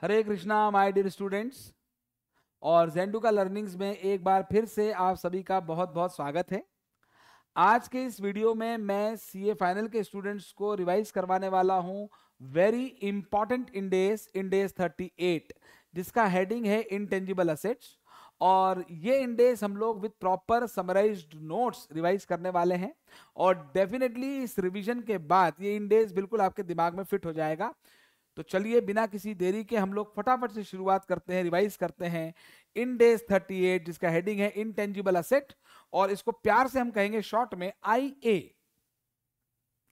Hare Krishna my dear students. और Zenduka learnings में एक बार फिर से आप सभी का बहुत बहुत स्वागत है। आज के इस वीडियो में मैं सीए फाइनल के स्टूडेंट्स को रिवाइज करवाने वाला हूं वेरी इंपॉर्टेंट इंडेस 38, जिसका हेडिंग है इंटेंजिबल असेट्स। और ये इंडेस हम लोग with proper summarised notes revise करने वाले हैं, और डेफिनेटली इस रिवीजन के बाद ये इंडेस बिल्कुल आपके दिमाग में फिट हो जाएगा। तो चलिए बिना किसी देरी के हम लोग फटाफट से शुरुआत करते हैं, रिवाइज करते हैं इंडेस 38, जिसका हेडिंग है इंटेंजिबल असेट, और इसको प्यार से हम कहेंगे शॉर्ट में IA।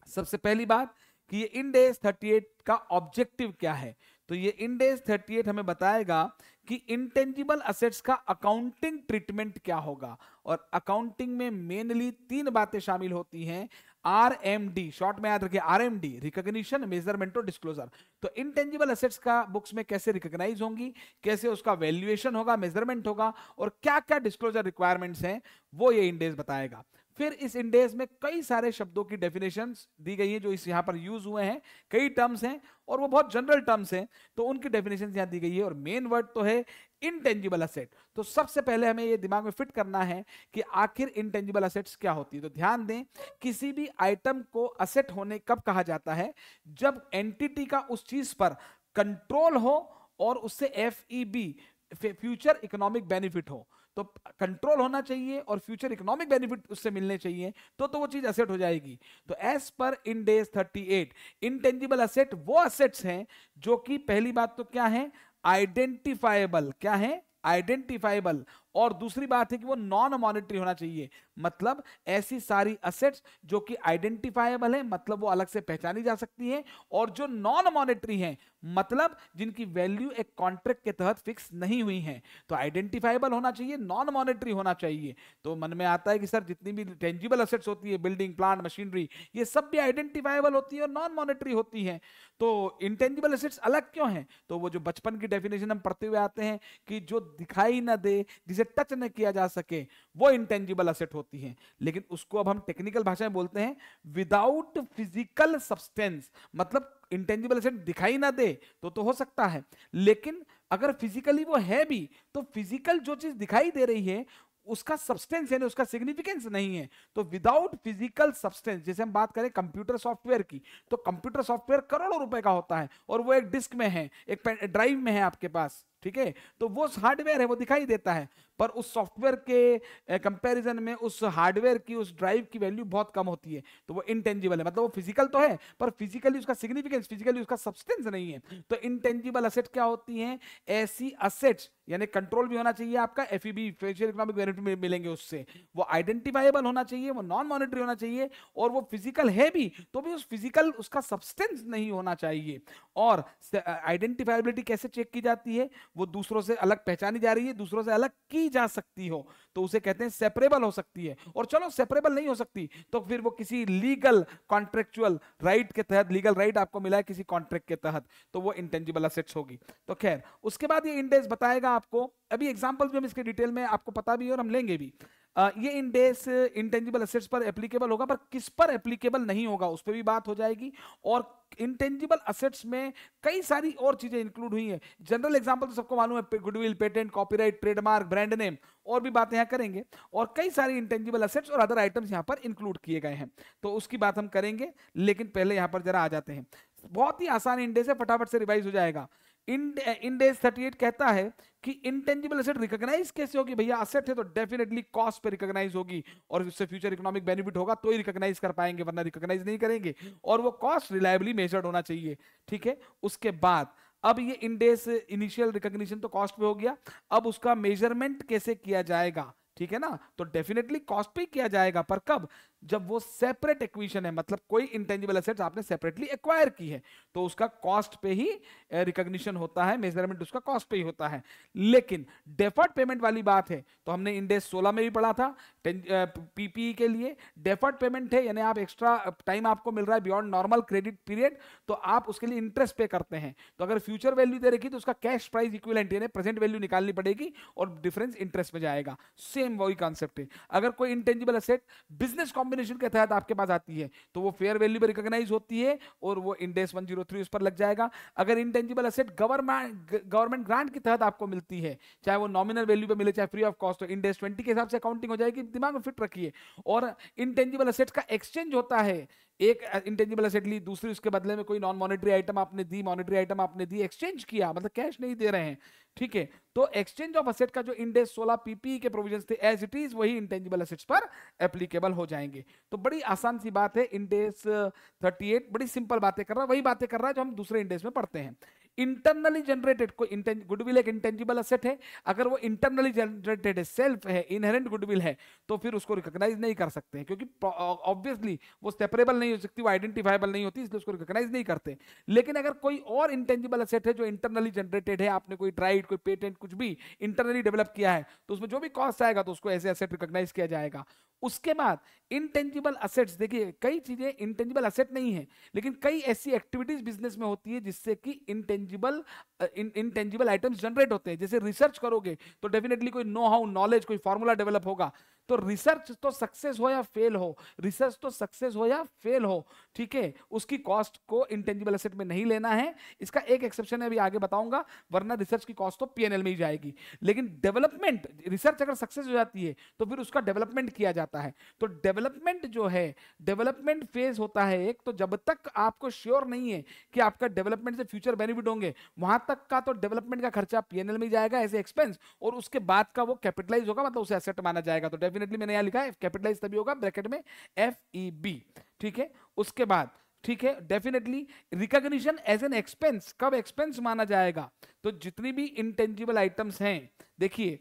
सबसे पहली बात कि ये इंडेस 38 का ऑब्जेक्टिव क्या है। तो ये इंडेस 38 हमें बताएगा कि इंटेंजिबल असेट्स का अकाउंटिंग ट्रीटमेंट क्या होगा। और अकाउंटिंग में मेनली 3 बातें शामिल होती हैं। RMD, शॉर्ट में याद रखिए, RMD, रिकॉग्निशन, मेजरमेंट और डिस्क्लोजर। तो इंटेंजिबल असेट्स का बुक्स में कैसे रिकॉग्नाइज होंगी, कैसे उसका वैल्यूएशन होगा, मेजरमेंट होगा, और क्या क्या डिस्क्लोजर रिक्वायरमेंट्स हैं, वो ये इंडेस बताएगा। फिर इस इंडेस में कई सारे शब्दों की डेफिनेशंस दी गई है जो इस यहां पर यूज हुए हैं। कई टर्म्स हैं और वो बहुत जनरल टर्म्स हैं, तो उनकी डेफिनेशंस यहां दी गई है। और मेन वर्ड तो है इंटेंजिबल असेट। तो सबसे पहले हमें ये दिमाग में फिट करना है कि आखिर इंटेंजिबल असेट्स क्या होती है। तो ध्यान दें, किसी भी आइटम को असेट होने कब कहा जाता है, जब एंटिटी का उस चीज पर कंट्रोल हो और उससे FEB, फ्यूचर इकोनॉमिक बेनिफिट हो। तो कंट्रोल होना चाहिए और फ्यूचर इकोनॉमिक बेनिफिट उससे मिलने चाहिए, तो वो चीज असेट हो जाएगी। तो एज पर इंडेस 38, इंटेंजिबल असेट वो असेट्स हैं जो कि पहली बात तो क्या है, आइडेंटिफाइबल। क्या है? आइडेंटिफाइबल। और दूसरी बात है कि वो नॉन मॉनेटरी होना चाहिए। मतलब ऐसी सारी असेट्स जो कि आइडेंटिफाइबल है, मतलब वो अलग से पहचानी जा सकती हैं, और जो नॉन मॉनेटरी हैं, मतलब जिनकी वैल्यू एक कॉन्ट्रैक्ट के तहत फिक्स नहीं हुई है। तो आइडेंटिफाइबल होना चाहिए, नॉन मॉनेटरी होना चाहिए। तो मन में आता है कि सर जितनी भी टेंजिबल असेट्स होती है, बिल्डिंग, प्लांट, मशीनरी, ये सब भी आइडेंटिफाइबल होती है और नॉन मॉनेटरी होती है। तो इंटेंजिबल असेट्स अलग क्यों हैं? तो वो जो बचपन की डेफिनेशन हम पढ़ते हुए आते हैं कि जो दिखाई ना दे, जिसे टच न किया जा सके, वो इंटेंजिबल असेट होती है। लेकिन उसको अब हम टेक्निकल भाषा में बोलते हैं विदाउट फिजिकल सब्सटेंस। मतलब इंटेंजिबल असेट दिखाई ना दे तो हो सकता है, लेकिन अगर फिजिकली वो है भी, तो फिजिकल जो चीज दिखाई दे रही है उसका सब्सटेंस यानी उसका सिग्निफिकेंस नहीं है। तो विदाउट फिजिकल सब्सटेंस, जैसे हम बात करें कंप्यूटर सॉफ्टवेयर की, तो कंप्यूटर सॉफ्टवेयर करोड़ों रुपए का होता है और वो एक डिस्क में है, एक ड्राइव में है आपके पास, ठीक है। तो वो हार्डवेयर है, वो दिखाई देता है, पर उस सॉफ्टवेयर के कंपैरिजन में उस हार्डवेयर की, उस ड्राइव की वैल्यू बहुत कम होती है। तो वो इंटेंजिबल है, मतलब वो फिजिकल तो है पर फिजिकली उसका सिग्निफिकेंस, फिजिकली उसका सब्सटेंस नहीं है। तो इंटेंजिबल असेट क्या होती हैं? ऐसी असेट्स, यानी कंट्रोल भी होना चाहिए आपका, FEB, फ्यूचर इकोनॉमिक बेनिफिट मिलेंगे उससे, वो आइडेंटिफाइबल होना चाहिए, वो नॉन मॉनेटरी होना चाहिए, और वो फिजिकल है भी तो भी उस फिजिकल उसका सब्सटेंस नहीं होना चाहिए। और आइडेंटिफाइबिलिटी कैसे चेक की जाती है? वो दूसरों से अलग पहचानी जा रही है, दूसरों से अलग की जा सकती हो, तो उसे कहते हैं सेपरेबल हो सकती है। और चलो सेपरेबल नहीं हो सकती तो फिर वो किसी लीगल कॉन्ट्रेक्चुअल राइट के तहत, लीगल राइट आपको मिला है किसी कॉन्ट्रैक्ट के तहत, तो वो इंटेंजिबल असेट्स होगी। तो खैर, उसके बाद ये इंडेक्स बताएगा आपको, अभी एग्जांपल्स भी हम इसके डिटेल में आपको पता भी है और हम लेंगे भी। ये इंडेक्स इंटेंजिबल असेट्स पर एप्लीकेबल होगा, पर किस पर एप्लीकेबल नहीं होगा उस पर भी बात हो जाएगी। और इंटेंजिबल असेट्स में कई सारी और चीजें इंक्लूड हुई हैं। जनरल एग्जांपल तो सबको मालूम है, goodwill, patent, copyright, trademark, brand name, और भी बातें यहां करेंगे। और कई सारी इंटेंजिबल असेट्स और अदर आइटम्स यहां पर इंक्लूड किए गए हैं, तो उसकी बात हम करेंगे। लेकिन पहले यहां पर जरा आ जाते हैं, बहुत ही आसान इंडेक्स है, फटाफट से रिवाइज हो जाएगा। इंडेक्स 38 कहता है कि इंटेंजिबल एसेट रिकॉग्नाइज कैसे होगी। भैया असेट है तो डेफिनेटली कॉस्ट पे रिकॉग्नाइज होगी, और उससे फ्यूचर इकोनॉमिक बेनिफिट होगा तो ही रिकॉग्नाइज कर पाएंगे, वरना रिकॉग्नाइज नहीं करेंगे। और वो कॉस्ट रिलायबली मेजर्ड होना चाहिए, ठीक है। उसके बाद अब ये इंडेक्स इनिशियल रिकॉग्निशन तो कॉस्ट पे हो गया, अब उसका मेजरमेंट कैसे किया जाएगा, ठीक है ना। तो डेफिनेटली कॉस्ट पे किया जाएगा, पर कब? जब वो सेपरेट एक्विजिशन है, मतलब कोई इंटेंजिबल एसेट्स आपने सेपरेटली एक्वायर की है, तो उसका कॉस्ट पे ही रिकॉग्निशन होता है, मेजरमेंट उसका कॉस्ट पे ही होता है। लेकिन डेफर्ड पेमेंट वाली बात है, तो हमने इंडेक्स 16 में भी पढ़ा था, PPE के लिए डेफर्ड पेमेंट है, यानी आप एक्स्ट्रा टाइम आपको मिल रहा है बियॉन्ड नॉर्मल क्रेडिट पीरियड, तो आप उसके लिए इंटरेस्ट पे करते हैं। तो अगर फ्यूचर वैल्यू दे रखी तो उसका कैश प्राइस इक्विवेलेंट यानी प्रेजेंट वैल्यू निकालनी पड़ेगी और डिफरेंस इंटरेस्ट में जाएगा। सेम वही कॉन्सेप्ट है। अगर कोई इंटेंजिबल एसेट बिजनेस कॉम्बिनेशन के तहत आपके पास आती है तो वो फेयर वैल्यू पे रिकॉग्नाइज होती है और वो इंड एस 103 उस पर लग जाएगा। अगर इंटेंजिबल एसेट गवर्नमेंट ग्रांट के तहत आपको मिलती है, चाहे वो नॉमिनल वैल्यू पे मिले चाहे फ्री ऑफ कॉस्ट, तो इंड एस 20 के हिसाब से अकाउंटिंग हो जाएगी, दिमाग में फिट रखिए। और इंटेंजिबल एसेट्स का एक्सचेंज होता है, एक इंटेंजिबल एसेट ली, दूसरी उसके बदले में कोई नॉन मॉनेटरी आइटम आपने दी, मॉनेटरी आइटम आपने दी, एक्सचेंज किया, मतलब कैश नहीं दे रहे हैं, ठीक है। तो एक्सचेंज ऑफ एसेट का जो इंड एस 16 पीपीई के प्रोविजंस थे एज इट इज वही इंटेंजिबल एसेट्स पर एप्लीकेबल हो जाएंगे। तो बड़ी आसान सी बात है, इंड एस 38 बड़ी सिंपल बातें कर रहा है, वही बातें कर रहा है जो हम दूसरे इंड एस में पढ़ते हैं। इंटरनली जनरेटेड, कोई गुडविल एक इंटेंजिबल एसेट है, अगर वो इंटरनली जनरेटेड है, सेल्फ है, इनहेरेंट गुडविल है, तो फिर उसको रिकॉग्नाइज नहीं कर सकते हैं, क्योंकि ऑब्वियसली वो सेपरेबल नहीं हो सकती, वो आइडेंटिफाइबल नहीं होती, इसलिए उसको रिकॉग्नाइज नहीं करते। लेकिन अगर कोई और इंटेंजिबल एसेट है जो इंटरनली जनरेटेड है, आपने कोई ट्राइड, कोई पेटेंट, कुछ भी इंटरनली डेवलप किया है, तो उसमें जो भी कॉस्ट आएगा तो उसको ऐसे एसेट रिकॉग्नाइज किया जाएगा। उसके बाद इंटेंजिबल एसेट्स, देखिए कई चीजें इंटेंजिबल एसेट नहीं है, लेकिन कई ऐसी एक्टिविटीज बिजनेस में होती है जिससे कि इंटेंजिबल आइटम्स जनरेट होते हैं। जैसे रिसर्च करोगे तो डेफिनेटली कोई नो हाउ, नॉलेज, कोई फॉर्मूला डेवलप होगा, तो रिसर्च तो सक्सेस हो या फेल हो, रिसर्च तो सक्सेस हो या फेल हो, ठीक है, उसकी कॉस्ट को इंटेंजिबल एसेट में नहीं लेना है। इसका एक एक्सेप्शन है, अभी आगे बताऊंगा, वरना रिसर्च की कॉस्ट तो पीएनएल में ही जाएगी। लेकिन डेवलपमेंट, रिसर्च अगर सक्सेस हो जाती है तो फिर उसका डेवलपमेंट किया जाता है। तो डेवलपमेंट जो है, डेवलपमेंट फेज होता है एक, तो जब तक आपको श्योर नहीं है कि आपका डेवलपमेंट से फ्यूचर बेनिफिट होंगे, वहां तक का तो डेवलपमेंट का खर्चा पीएनएल में जाएगा एज एक्सपेंस, और उसके बाद का वो कैपिटलाइज होगा, मतलब उसे एसेट माना जाएगा। तो डेफिनेटली मैंने यहां लिखा है कैपिटलाइज तभी होगा, ब्रैकेट में FEB, ठीक है। उसके बाद ठीक है, definitely recognition as an expense, कब एक्सपेंस माना जाएगा, तो जितनी भी इंटेंजिबल आइटम्स हैं, देखिए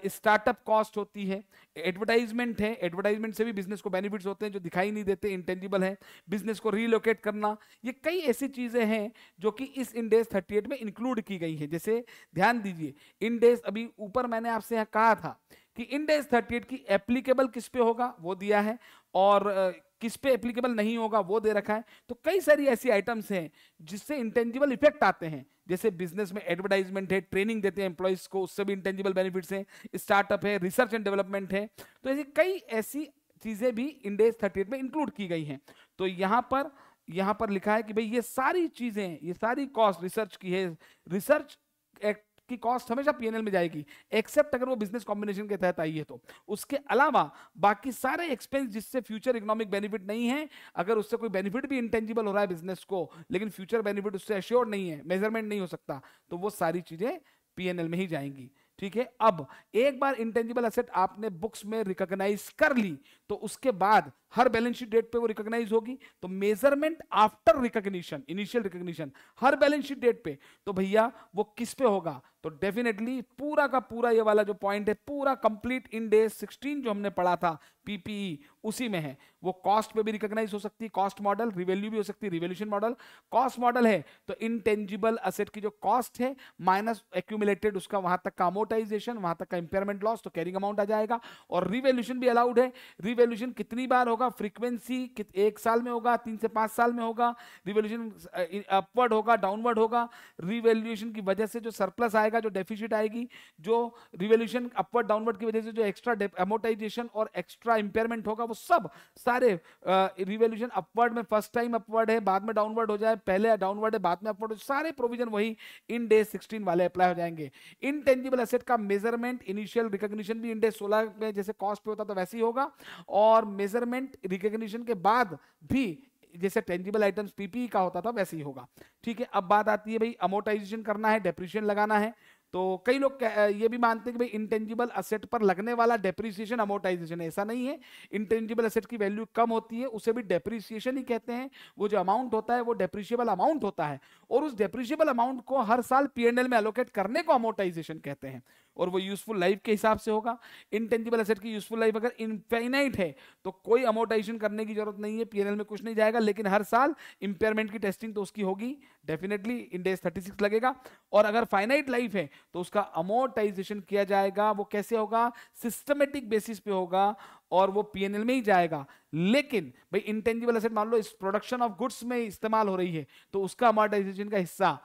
स्टार्टअप कॉस्ट होती है, एडवर्टाइजमेंट है, एडवर्टाइजमेंट से भी बिजनेस को बेनिफिट्स होते हैं जो दिखाई नहीं देते, इंटेंजिबल है, बिजनेस को रीलोकेट करना, ये कई ऐसी चीजें हैं जो कि इस इंड एस 38 में इंक्लूड की गई है। जैसे ध्यान दीजिए, इंड एस, अभी ऊपर मैंने आपसे यहाँ कहा था कि इंड एस 38 की एप्लीकेबल किस पे होगा वो दिया है, और किस पे एप्लीकेबल नहीं होगा वो दे रखा है। तो कई सारी ऐसी आइटम्स हैं जिससे इंटेंजिबल इफेक्ट आते हैं, जैसे बिजनेस में एडवर्टाइजमेंट है, ट्रेनिंग देते हैं एम्प्लॉइज को, उससे भी इंटेंजिबल बेनिफिट्स हैं, स्टार्टअप है, रिसर्च एंड डेवलपमेंट है। तो ऐसी कई ऐसी चीजें भी इंड एस 38 में इंक्लूड की गई हैं। तो यहां पर लिखा है कि भाई ये सारी चीजें, ये सारी कॉस्ट रिसर्च की है, रिसर्च एक्ट की कॉस्ट हमेशा पीएनएल में जाएगी, एक्सेप्ट अगर वो बिजनेस कॉम्बिनेशन के तहत आई है तो। उसके अलावा बाकी सारे एक्सपेंस जिससे फ्यूचर इकोनॉमिक बेनिफिट नहीं है, अगर उससे कोई बेनिफिट भी इंटेंजिबल हो रहा है बिजनेस को, लेकिन फ्यूचर बेनिफिट उससे एश्योर्ड नहीं है, मेजरमेंट नहीं हो सकता, तो वो सारी चीजें पीएनएल में ही जाएंगी, ठीक है। अब एक बार इंटेंजिबल एसेट आपने बुक्स में रिकॉग्नाइज कर ली, तो उसके बाद हर बैलेंस शीट डेट पे वो रिकॉग्नाइज होगी। तो measurement after recognition, initial recognition हर बैलेंस शीट डेट पे, तो भैया वो किस पे होगा, तो डेफिनेटली पूरा का पूरा ये वाला जो पॉइंट है, पूरा कंप्लीट इंड एस 16 जो हमने पढ़ा था पीपीई, उसी में है। वो कॉस्ट पे भी रिकॉग्नाइज हो सकती है, कॉस्ट मॉडल, रिवैल्यू भी हो सकती है, रिवैल्यूएशन मॉडल। कॉस्ट मॉडल है तो इंटेंजिबल एसेट की जो कॉस्ट है माइनस एक्यूमुलेटेड उसका वहां तक का अमोर्टाइजेशन, वहां तक का इंपेयरमेंट लॉस, तो कैरिंग अमाउंट आ जाएगा। और रिवैल्यूएशन भी अलाउड है। रिवैल्यूएशन कितनी बार होगा, फ्रीक्वेंसी 1 साल में होगा, 3 से 5 साल में होगा। रिवैल्यूएशन अपवर्ड होगा, डाउनवर्ड होगा। रिवैल्यूएशन की वजह से जो सरप्लस आएगा, जो डेफिसिट आएगी, जो रिवैल्यूएशन अपवर्ड डाउनवर्ड की वजह से जो एक्स्ट्रा अमोर्टाइजेशन और एक्स्ट्रा इंपेयरमेंट होगा, वो सब सारे रिवैल्यूएशन अपवर्ड में फर्स्ट टाइम अपवर्ड है, बाद में डाउनवर्ड हो जाए, पहले डाउनवर्ड है बाद में अपवर्ड हो, सारे प्रोविजन वही इंड एस 16 वाले अप्लाई हो जाएंगे। इनटेंजिबल एसेट का मेजरमेंट, इनिशियल रिकॉग्निशन भी इंड एस 16 में जैसे कॉस्ट पे होता तो वैसे ही होगा, और मेजरमेंट रिकॉग्निशन के बाद भी जैसे टेंजिबल आइटम्स पीपीई का होता था वैसे ही होगा, ठीक है। अब बात आती है भाई अमोर्टाइजेशन करना है, डेप्रिसिएशन लगाना है। तो कई लोग ये भी मानते हैं कि भाई इंटेंजिबल एसेट पर लगने वाला डेप्रिसिएशन अमोर्टाइजेशन है, ऐसा नहीं है। इंटेंजिबल एसेट की वैल्यू कम होती है, उसे भी डेप्रिसिएशन ही कहते हैं। वो जो अमाउंट होता है वो डेप्रिशिएबल अमाउंट होता है, और उस डेप्रिशिएबल अमाउंट को हर साल पीएनएल में एलोकेट करने को अमोर्टाइजेशन कहते हैं, और वो यूजफुल लाइफ के हिसाब से होगा। इंटेंजिबल एसेट की यूजफुल लाइफ अगर इनफाइनाइट है तो कोई अमोर्टाइजेशन करने की जरूरत नहीं है, पीएनएल में कुछ नहीं जाएगा, लेकिन हर साल इंपेयरमेंट की टेस्टिंग तो उसकी होगी, डेफिनेटली इंड एस 36 लगेगा। और अगर फाइनाइट लाइफ है तो उसका अमोर्टाइजेशन किया जाएगा। वो कैसे होगा, सिस्टमेटिक बेसिस पे होगा, और वो पीएनएल में ही जाएगा। लेकिन भाई इंटेंजिबल एसेट मान लो इस प्रोडक्शन ऑफ गुड्स में इस्तेमाल हो रही है, तो उसका अमोर्टाइजेशन का हिस्सा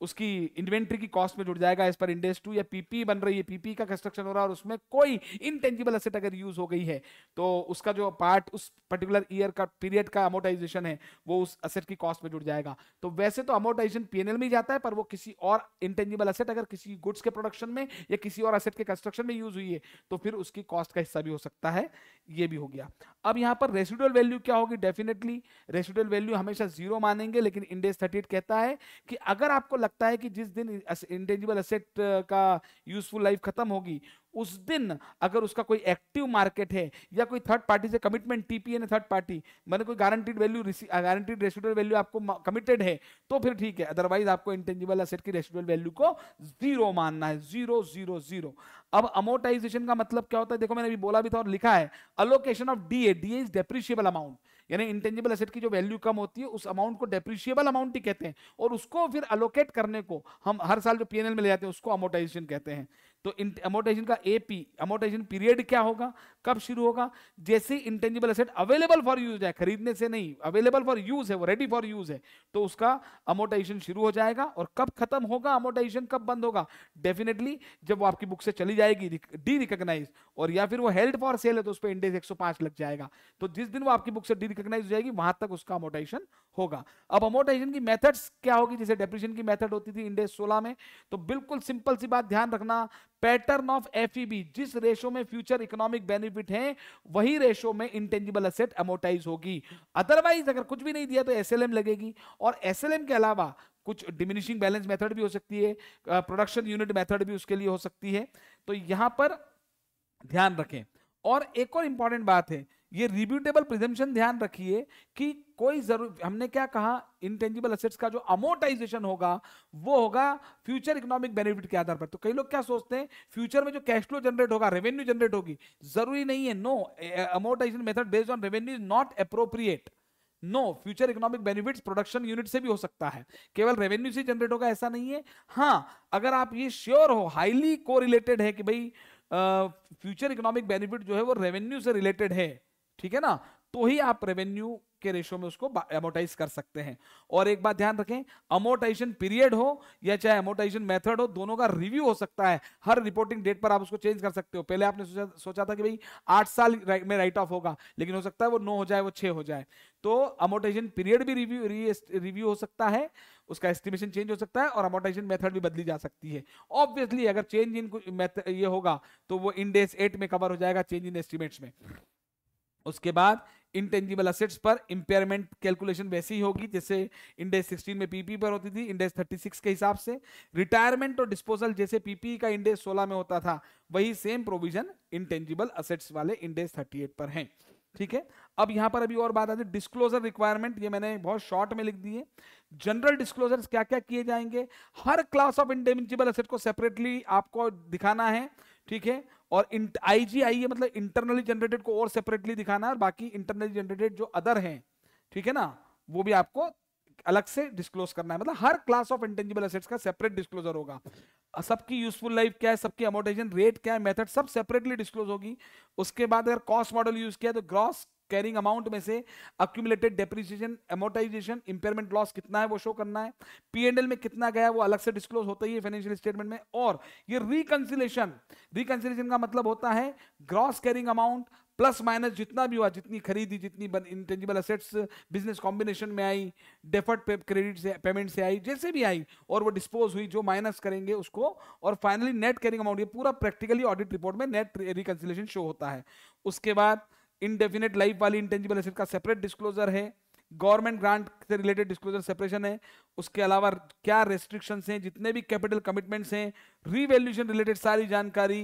उसकी इन्वेंट्री की कॉस्ट में जुड़ जाएगा एज पर इंडेस 2, या पीपी बन रही है, पीपी का कंस्ट्रक्शन हो रहा है और उसमें कोई इंटेंजिबल एसेट अगर यूज हो गई है तो उसका जो पार्ट उस पर्टिकुलर ईयर का पीरियड का अमोर्टाइजेशन है वो उस एसेट की कॉस्ट में जुड़ जाएगा। तो वैसे तो अमोर्टाइजेशन पीएनएल में ही जाता है, पर वो किसी और इंटेंजिबल एसेट अगर किसी गुड्स के प्रोडक्शन में या किसी और एसेट के कंस्ट्रक्शन में यूज हुई है तो फिर उसकी कॉस्ट का हिस्सा भी हो सकता है। ये भी हो गया। अब यहां पर रेसिडुअल वैल्यू क्या होगी? डेफिनेटली रेसिडुअल वैल्यू हमेशा जीरो मानेंगे, लेकिन इंड AS 38 कहता है कि अगर आपको लगता है कि जिस दिन इंटेंजिबल एसेट का यूजफुल लाइफ खत्म होगी उस दिन अगर उसका कोई एक्टिव मार्केट है या कोई थर्ड पार्टी से कमिटमेंट टीपीए ने थर्ड पार्टी मैंने कोई guaranteed value guaranteed residual value आपको कमिटेड है तो फिर ठीक है, अदरवाइज आपको इंटेंजिबल एसेट की रेसिडुअल वैल्यू को जीरो मानना है, 0 0 0। अब अमोर्टाइजेशन का मतलब क्या होता है? देखो मैंने अभी बोला भी था और लिखा है, allocation of DA, DA is depreciable amount, यानी इंटेंजिबल एसेट की जो वैल्यू कम होती है उस अमाउंट को डेप्रिशिएबल अमाउंट ही कहते हैं, और उसको फिर अलोकेट करने को हम हर साल जो पीएनएल में ले जाते हैं उसको अमोर्टाइजेशन कहते हैं। तो अमोर्टाइजेशन का एपी, अमोर्टाइजेशन पीरियड क्या होगा, कब शुरू होगा? जैसे intangible asset available for use है, खरीदने से नहीं, अवेलेबल फॉर यूज है, वो रेडी फॉर यूज है, तो उसका अमोर्टाइजेशन शुरू हो जाएगा। और कब खत्म होगा अमोर्टाइजेशन, कब बंद होगा? डेफिनेटली जब वो आपकी बुक से चली जाएगी डी रिकॉग्नाइज, और या फिर वो हेल्ड फॉर सेल है तो उस पर इंडेक्स 105 लग जाएगा, तो जिस दिन वो आपकी बुक से डी रिकॉग्नाइज हो जाएगी वहां तक उसका अमोर्टाइजेशन होगा। अब अमोर्टाइजेशन की मेथड्स क्या होगी? जैसे डेप्रिसिएशन की मेथड होती थी इंडेक्स 16 में, तो बिल्कुल सिंपल सी बात ध्यान रखना, पैटर्न ऑफ एफईबी, जिस रेशो में फ्यूचर इकोनॉमिक बेनिफिट है वही रेशो में इंटेंजिबल एसेट अमोर्टाइज होगी। अदरवाइज अगर कुछ भी नहीं दिया तो एसएलएम लगेगी, और एसएलएम के अलावा कुछ डिमिनिशिंग बैलेंस मेथड भी हो सकती है, प्रोडक्शन यूनिट मेथड भी उसके लिए हो सकती है, तो यहां पर ध्यान रखें। और एक और इंपॉर्टेंट बात है, ये रिब्यूटेबल प्रिजम्पशन ध्यान रखिए कि कोई जरूर, हमने क्या कहा, इंटेंजिबल एसेट्स का जो अमोर्टाइजेशन होगा वो होगा फ्यूचर इकोनॉमिक बेनिफिट के आधार पर। तो कई लोग क्या सोचते हैं फ्यूचर में जो कैश फ्लो जनरेट होगा, रेवेन्यू जनरेट होगी, जरूरी नहीं है। No, amortisation method based on revenue is not appropriate. No, future economic benefits production unit से भी हो सकता है, केवल रेवेन्यू से जनरेट होगा ऐसा नहीं है। हाँ, अगर आप ये श्योर हो, हाईली कोरिलेटेड है कि भाई फ्यूचर इकोनॉमिक बेनिफिट जो है वो रेवेन्यू से रिलेटेड है, ठीक है ना, तो ही आप रेवेन्यू के रेशो में उसको अमोर्टाइज कर सकते हैं। और एक बात ध्यान रखें, अमोर्टाइजेशन पीरियड हो या चाहे अमोर्टाइजेशन मेथड हो, दोनों का रिव्यू हो सकता है, हर रिपोर्टिंग डेट पर आप उसको चेंज कर सकते हो। पहले आपने सोचा था कि भाई 8 साल में राइट ऑफ होगा, लेकिन हो सकता है वो 9 हो जाए, वो 6 हो जाए, तो अमोर्टाइजेशन पीरियड भी रिव्यू हो सकता है, उसका एस्टिमेशन चेंज हो सकता है, और अमोर्टाइजेशन मेथड भी बदली जा सकती है। ऑब्वियसली अगर चेंज इन ये होगा तो वो इंड AS 8 में कवर हो जाएगा, चेंज इन एस्टिमेट्स में। उसके बाद इंटेंजिबल एसेट्स पर इंपेयरमेंट कैलकुलेशन वैसी ही होगी जैसे इंड AS 16 में पीपी पर होती थी, इंड AS 36 के हिसाब से। रिटायरमेंट और डिस्पोजल जैसे पीपी का इंड AS 16 में होता था, वही सेम प्रोविजन इंटेंजिबल एसेट्स वाले इंड AS 38 पर हैं, ठीक है। अब यहां पर अभी और बात आती है डिस्क्लोजर रिक्वायरमेंट, ये मैंने बहुत शॉर्ट में लिख दी है। जनरल डिस्क्लोजर्स क्या क्या किए जाएंगे? हर क्लास ऑफ इंटेंजिबल एसेट को सेपरेटली आपको दिखाना है, ठीक है, और आईजीआईए मतलब इंटरनली जनरेटेड को और सेपरेटली दिखाना है, और बाकी इंटरनली जनरेटेड जो अदर हैं, ठीक है ना, वो भी आपको अलग से डिस्क्लोज करना है। मतलब हर क्लास ऑफ इंटेंजिबल एसेट्स का सेपरेट डिस्क्लोजर होगा, सबकी यूजफुल लाइफ क्या है, सबकी अमोर्टाइजेशन रेट क्या है, मेथड सब सेपरेटली डिस्क्लोज होगी। उसके बाद अगर कॉस्ट मॉडल यूज किया तो ग्रॉस कैरिंग अमाउंट में से accumulated depreciation, amortisation, impairment loss कितना है वो शो करना है, पीएनएल में कितना गया वो अलग से डिस्क्लोज होता ही है फाइनेंशियल स्टेटमेंट में। और ये रिकंसिलेशन, रिकंसिलेशन का मतलब होता है gross carrying amount plus minus जितना भी हुआ, जितनी खरीदी, जितनी इंटेंजिबल एसेट्स बिजनेस कॉम्बिनेशन में आई, डेफर्ड क्रेडिट से पेमेंट से आई, जैसे भी आई, और वो डिस्पोज हुई, जो माइनस करेंगे उसको, और फाइनली नेट कैरिंग अमाउंट। ये पूरा प्रैक्टिकली ऑडिट रिपोर्ट में नेट रिकंसिलेशन शो होता है। उसके बाद इनडेफिनेट लाइफ वाली इंटेंजिबल एसेट का सेपरेट डिस्क्लोजर है, गवर्नमेंट ग्रांट से रिलेटेड डिस्क्लोजर सेपरेशन है। उसके अलावा क्या रेस्ट्रिक्शंस हैं, जितने भी कैपिटल कमिटमेंट्स हैं, रीवैल्यूएशन रिलेटेड सारी जानकारी,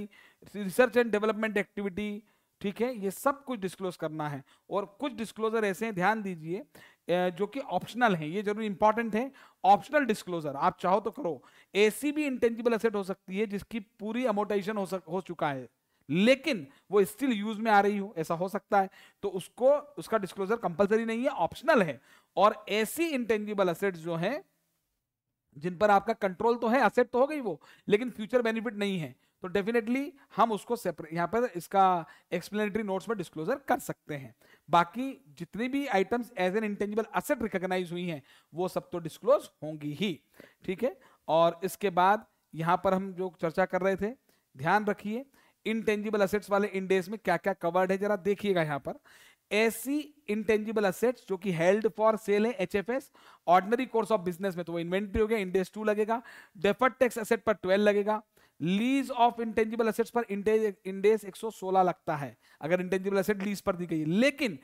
रिसर्च एंड डेवलपमेंट एक्टिविटी, ठीक है, ये सब कुछ डिस्क्लोज करना है। और कुछ डिस्क्लोजर ऐसे हैं, ध्यान दीजिए, जो कि ऑप्शनल हैं, ये जरूर इंपॉर्टेंट है। ऑप्शनल डिस्क्लोजर आप चाहो तो करो। ऐसी भी इंटेंजिबल एसेट हो सकती है जिसकी पूरी अमोर्टाइजेशन हो चुका है, लेकिन वो स्टिल यूज में आ रही हो, ऐसा हो सकता है, तो उसको उसका डिस्क्लोजर कंपलसरी नहीं है, ऑप्शनल है। और ऐसी इंटेंजिबल एसेट्स जो हैं जिन पर आपका कंट्रोल तो है, एसेट तो हो गई वो, लेकिन फ्यूचर बेनिफिट नहीं है, तो डेफिनेटली हम उसको सेपरेट यहां पर इसका एक्सप्लेनेटरी नोट्स में डिस्क्लोजर कर सकते हैं। बाकी जितनी भी items as an intangible asset recognise हुई हैं वो सब तो डिस्क्लोज होंगी ही, ठीक है। और इसके बाद यहां पर हम जो चर्चा कर रहे थे, ध्यान रखिए इंटेंजिबल असेट्स वाले इंडेक्स में क्या क्या कवर्ड है जरा देखिएगा। यहां पर ऐसी इंटेंजिबल असेट्स जो कि हेल्ड फॉर सेल है, HFS, ordinary course of business में तो वो इन्वेंट्री हो गया, इंडेक्स 2 लगेगा, डेफर्ड टैक्स एसेट पर 12 लगेगा, लीज ऑफ इंटेंजिबल असेट्स पर इंडेक्स 116 लगता है अगर इंटेंजिबल असेट लीज पर दी गई है। लेकिन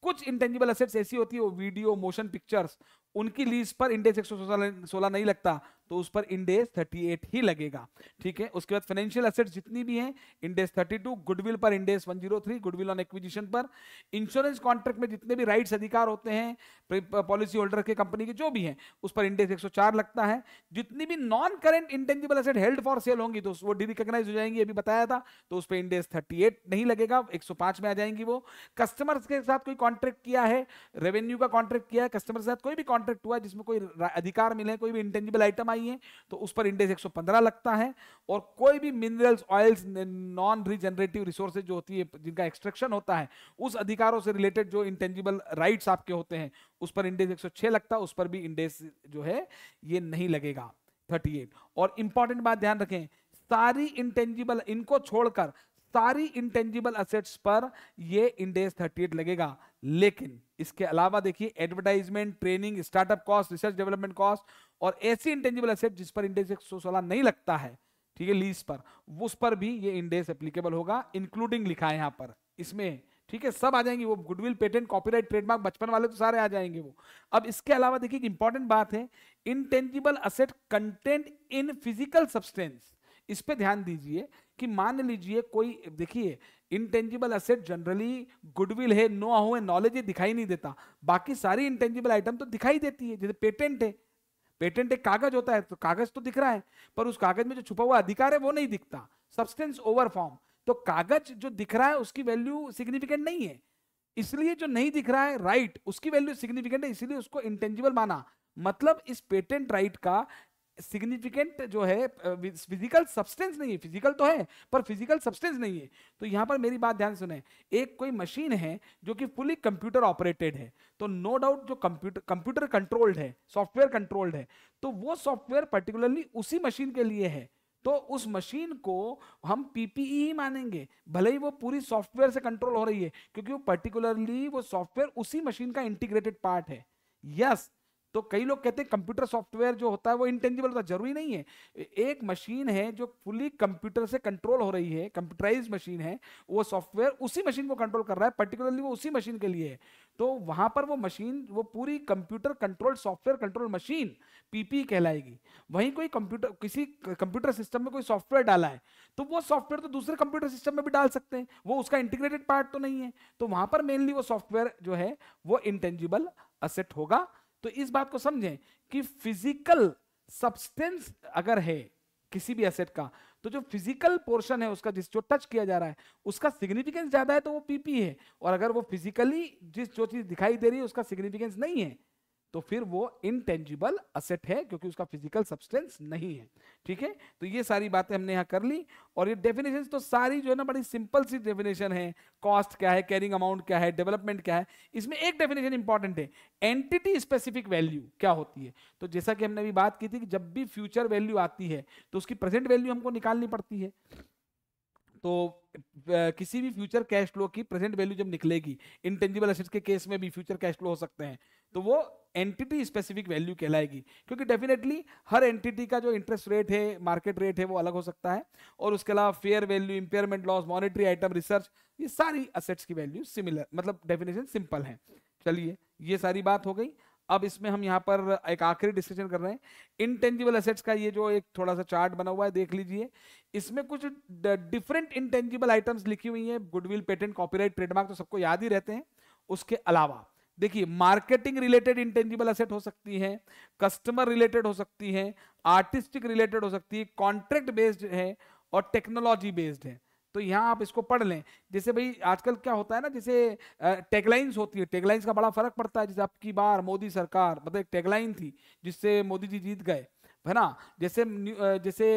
कुछ इंटेंजिबल असेट्स ऐसी होती है, वो वीडियो, मोशन पिक्चर्स, उनकी लीज पर इंडेक्स 116 नहीं लगता, तो उस पर इंडेक्स 38 ही लगेगा। ठीक है, उसके बाद फाइनेंशियल एसेट्स जितनी भी हैं इंडेक्स 32, गुडविल पर इंडेक्स 103, गुडविल ऑन एक्विजिशन पर, इंश्योरेंस कॉन्ट्रैक्ट में जितने भी राइट्स अधिकार होते हैं पॉलिसी होल्डर के, कंपनी के जो भी हैं, उस पर इंडेक्स 104 लगता है। जितनी भी non current intangible asset held for sale होंगी तो वो डिरिकॉग्नाइज हो जाएंगी, अभी बताया था, तो उस पर इंडेक्स 38 नहीं लगेगा, 105 में आ जाएंगी वो। कस्टमर्स के साथ कोई कॉन्ट्रैक्ट किया है, रेवेन्यू का कॉन्ट्रैक्ट किया है, कस्टमर के साथ कोई भी कॉन्ट्रैक्ट हुआ है जिसमें कोई अधिकार मिले, कोई भी इंटेंजिबल आइटम आई है, तो उस पर इंडेक्स 115 लगता है। और कोई भी minerals, oils, non regenerative resources जो होती है जिनका एक्सट्रैक्शन होता है, उस अधिकारों से रिलेटेड जो इंटेंजिबल राइट्स आपके होते हैं, उस पर इंडेक्स 106 लगता है, उस पर भी इंडेक्स जो है ये नहीं लगेगा 38। और इंपॉर्टेंट बात ध्यान रखें, सारी इंटेंजिबल, इनको छोड़कर सारी इंटेंजिबल असेट्स पर ये इंडेक्स 38 लगेगा। लेकिन इसके अलावा देखिए advertisement, training, startup cost, research development cost और ऐसी इंटेंजिबल असेट जिस पर इंडेक्स 116 नहीं लगता है, ठीक है, लीज पर, उस पर भी ये इंडेक्स एप्लीकेबल होगा, इंक्लूडिंग लिखा है यहां पर इसमें। ठीक है, सब आ जाएंगे वो, गुडविल, पेटेंट, कॉपीराइट, ट्रेडमार्क, बचपन वाले तो सारे आ जाएंगे वो। अब इसके अलावा देखिए इंपॉर्टेंट बात है, intangible asset content in physical substance, इस पे ध्यान दीजिए कि मान लीजिए कोई, देखिए इंटेंजिबल असेट जनरली गुडविल है, नो हाउ है, नॉलेज है, दिखाई नहीं देता, बाकी सारी इंटेंजिबल आइटम तो दिखाई देती है। जैसे पेटेंट है, पेटेंट एक कागज होता है, तो कागज तो दिख रहा है, पर उस कागज में जो छुपा हुआ अधिकार है वो नहीं दिखता, सब्सटेंस ओवर फॉर्म। तो कागज जो दिख रहा है उसकी वैल्यू सिग्निफिकेंट नहीं है, इसलिए जो नहीं दिख रहा है राइट, उसकी वैल्यू सिग्निफिकेंट है, इसलिए उसको इंटेंजिबल माना। मतलब इस पेटेंट राइट का सिग्निफिकेंट जो है फिजिकल सब्सटेंस नहीं है, फिजिकल तो है पर फिजिकल सब्सटेंस नहीं है। तो यहां पर मेरी बात ध्यान सुने, एक कोई मशीन है जो कि फुली कंप्यूटर ऑपरेटेड है, तो नो डाउट जो कंप्यूटर कंट्रोल्ड है, सॉफ्टवेयर कंट्रोल्ड है, तो वो सॉफ्टवेयर पर्टिकुलरली उसी मशीन के लिए है, तो उस मशीन को हम पीपीई ही मानेंगे, भले ही वो पूरी सॉफ्टवेयर से कंट्रोल हो रही है, क्योंकि वो पर्टिकुलरली वो सॉफ्टवेयर उसी मशीन का इंटीग्रेटेड पार्ट है। यस, तो कई लोग कहते हैं कंप्यूटर सॉफ्टवेयर जो होता है वो इंटेंजिबल होता है, जरूरी नहीं है। एक मशीन है जो फुली कंप्यूटर से कंट्रोल हो रही है, कंप्यूटराइज्ड मशीन है, वो सॉफ्टवेयर उसी मशीन को कंट्रोल कर रहा है, पर्टिकुलरली वो उसी मशीन के लिए है, तो वहां पर वो मशीन, वो पूरी computer control, software control machine PP कहलाएगी। वहीं कोई कंप्यूटर, किसी कंप्यूटर सिस्टम में कोई सॉफ्टवेयर डाला है, तो वो सॉफ्टवेयर तो दूसरे कंप्यूटर सिस्टम में भी डाल सकते हैं, वो उसका इंटीग्रेटेड पार्ट तो नहीं है, तो वहां पर मेनली वो सॉफ्टवेयर जो है वो इंटेंजिबल असेट होगा। तो इस बात को समझें कि फिजिकल सब्सटेंस अगर है किसी भी एसेट का, तो जो फिजिकल पोर्शन है उसका, जिस जो टच किया जा रहा है उसका सिग्निफिकेंस ज्यादा है तो वो पीपी है, और अगर वो फिजिकली जिस जो चीज दिखाई दे रही है उसका सिग्निफिकेंस नहीं है, तो फिर वो इंटेंजिबल असेट है, क्योंकि उसका फिजिकल सब्सटेंस नहीं है। ठीक है, तो ये सारी बातें हमने यहां कर ली, और ये डेफिनेशन तो सारी जो है ना बड़ी सिंपल सी डेफिनेशन है। कॉस्ट क्या है, कैरिंग अमाउंट क्या है, डेवलपमेंट क्या है, इसमें एक डेफिनेशन इंपॉर्टेंट है, एंटिटी स्पेसिफिक वैल्यू क्या होती है। तो जैसा कि हमने अभी बात की थी कि जब भी फ्यूचर वैल्यू आती है तो उसकी प्रेजेंट वैल्यू हमको निकालनी पड़ती है, तो किसी भी फ्यूचर कैश फ्लो की प्रेजेंट वैल्यू जब निकलेगी, इंटेंजिबल एसेट्स के केस में भी फ्यूचर कैश फ्लो हो सकते हैं, तो वो एंटिटी स्पेसिफिक वैल्यू कहलाएगी, क्योंकि डेफिनेटली हर एंटिटी का जो इंटरेस्ट रेट है, मार्केट रेट है, वो अलग हो सकता है, और उसके अलावा fair value, impairment loss, monetary item, research, ये सारी असेट्स की वैल्यू सिमिलर, मतलब डेफिनेशन सिंपल है। चलिए, ये सारी बात हो गई। अब इसमें हम यहाँ पर एक आखिरी डिस्कशन कर रहे हैं, इंटेंजिबल एसेट्स का ये जो एक थोड़ा सा चार्ट बना हुआ है देख लीजिए, इसमें कुछ डिफरेंट इंटेंजिबल आइटम्स लिखी हुई हैं, गुडविल, पेटेंट, कॉपीराइट, ट्रेडमार्क तो सबको याद ही रहते हैं। उसके अलावा देखिए मार्केटिंग रिलेटेड इंटेंजिबल एसेट हो सकती है, कस्टमर रिलेटेड हो सकती है, आर्टिस्टिक रिलेटेड हो सकती है, कॉन्ट्रैक्ट बेस्ड है, और टेक्नोलॉजी बेस्ड है। तो यहाँ आप इसको पढ़ लें। जैसे भाई आजकल क्या होता है ना, जैसे टैगलाइंस होती है, टैगलाइंस का बड़ा फर्क पड़ता है। जैसे आपकी बार मोदी सरकार, मतलब एक टैगलाइन थी जिससे मोदी जी जीत गए, है ना। जैसे जैसे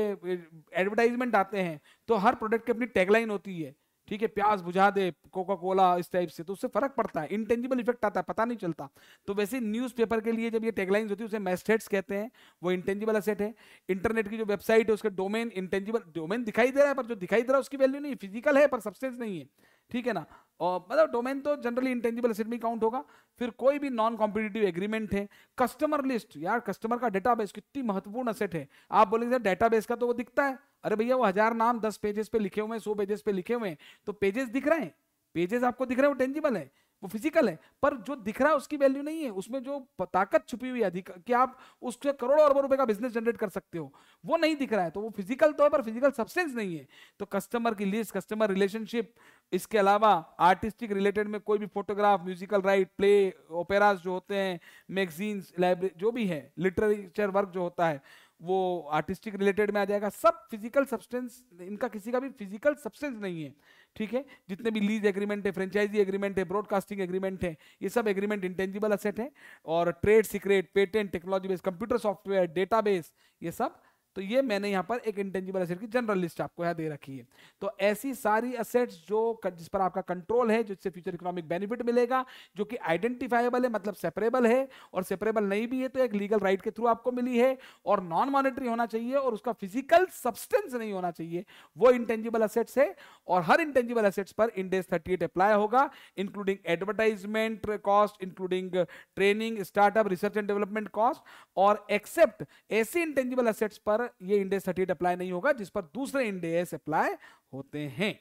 एडवर्टाइजमेंट आते हैं तो हर प्रोडक्ट की अपनी टैगलाइन होती है, ठीक है, प्यास बुझा दे कोका कोला इस टाइप से, तो उससे फर्क पड़ता है, इंटेंजिबल इफेक्ट आता है, पता नहीं चलता। तो वैसे न्यूज़पेपर के लिए जब ये टैगलाइंस होती है उसे मैस्टेट्स कहते हैं, वो इंटेंजिबल एसेट है। इंटरनेट की जो वेबसाइट है उसका डोमेन, इंटेंजिबल डोमेन दिखाई दे रहा है, पर जो दिखाई दे रहा है उसकी वैल्यू नहीं, फिजिकल है पर सब्सटेंस नहीं है, ठीक है ना। और मतलब डोमेन तो जनरली इंटेंजिबल एसेट में काउंट होगा। फिर कोई भी नॉन कॉम्पिटिटिव एग्रीमेंट है। कस्टमर लिस्ट, यार कस्टमर का डेटाबेस कितनी महत्वपूर्ण एसेट है। आप बोलेंगे डेटाबेस का तो वो दिखता है, अरे भैया वो 1000 नाम 10 पेजेस पे लिखे हुए हैं, 100 पेजेस पे लिखे हुए हैं, तो पेजेस दिख रहे हैं, पेजेस आपको दिख रहे हैं, वो टेंजिबल है, वो फिजिकल है। पर जो दिख रहा है उसकी वैल्यू नहीं है, उसमें जो ताकत छुपी हुई है अधिक कि आप उससे करोड़ों अरबों रुपए का बिजनेस जनरेट कर सकते हो, वो नहीं दिख रहा है। तो वो फिजिकल तो है पर फिजिकल सब्सटेंस नहीं है। तो कस्टमर की लिस्ट, कस्टमर रिलेशनशिप, इसके अलावा आर्टिस्टिक रिलेटेड में कोई भी फोटोग्राफ, म्यूजिकल राइट, प्ले, ओपेराज जो होते हैं, मैगजीन्स, लाइब्रेरी जो भी है, लिटरेचर वर्क जो होता है वो आर्टिस्टिक रिलेटेड में आ जाएगा। सब फिजिकल सब्सटेंस, इनका किसी का भी फिजिकल सब्सटेंस नहीं है, ठीक है। जितने भी लीज एग्रीमेंट है, फ्रेंचाइजी एग्रीमेंट है, ब्रॉडकास्टिंग एग्रीमेंट है, ये सब एग्रीमेंट इंटेंजिबल एसेट है। और trade secret, patent, technology base, computer software, database, ये सब, तो ये मैंने यहाँ पर एक इंटेंजिबल एसेट की जनरल लिस्ट आपको यहाँ दे रखी है। तो ऐसी सारी एसेट्स जो जिस पर आपका कंट्रोल है, जिससे फ्यूचर इकोनॉमिक बेनिफिट मिलेगा, जो कि आइडेंटिफाइबल है, मतलब सेपरेबल है, और सेपरेबल नहीं भी है तो एक लीगल राइट के थ्रू आपको मिली है, और नॉन मॉनेटरी होना चाहिए, और उसका फिजिकल सब्सटेंस नहीं होना चाहिए, वो इंटेंजिबल एसेट्स है। और हर इंटेंजिबल एसेट्स पर इंड AS 38 अप्लाई होगा, including advertisement cost, including training, startup, research and development cost, और एक्सेप्ट ऐसे इंटेंजिबल एसेट्स पर ये इंड AS 38 अप्लाई नहीं होगा जिस पर दूसरे इंड AS अप्लाई होते हैं।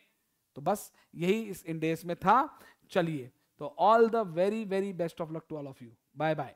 तो बस यही इस इंड AS में था। चलिए, तो all the very very best of luck to all of you, bye bye.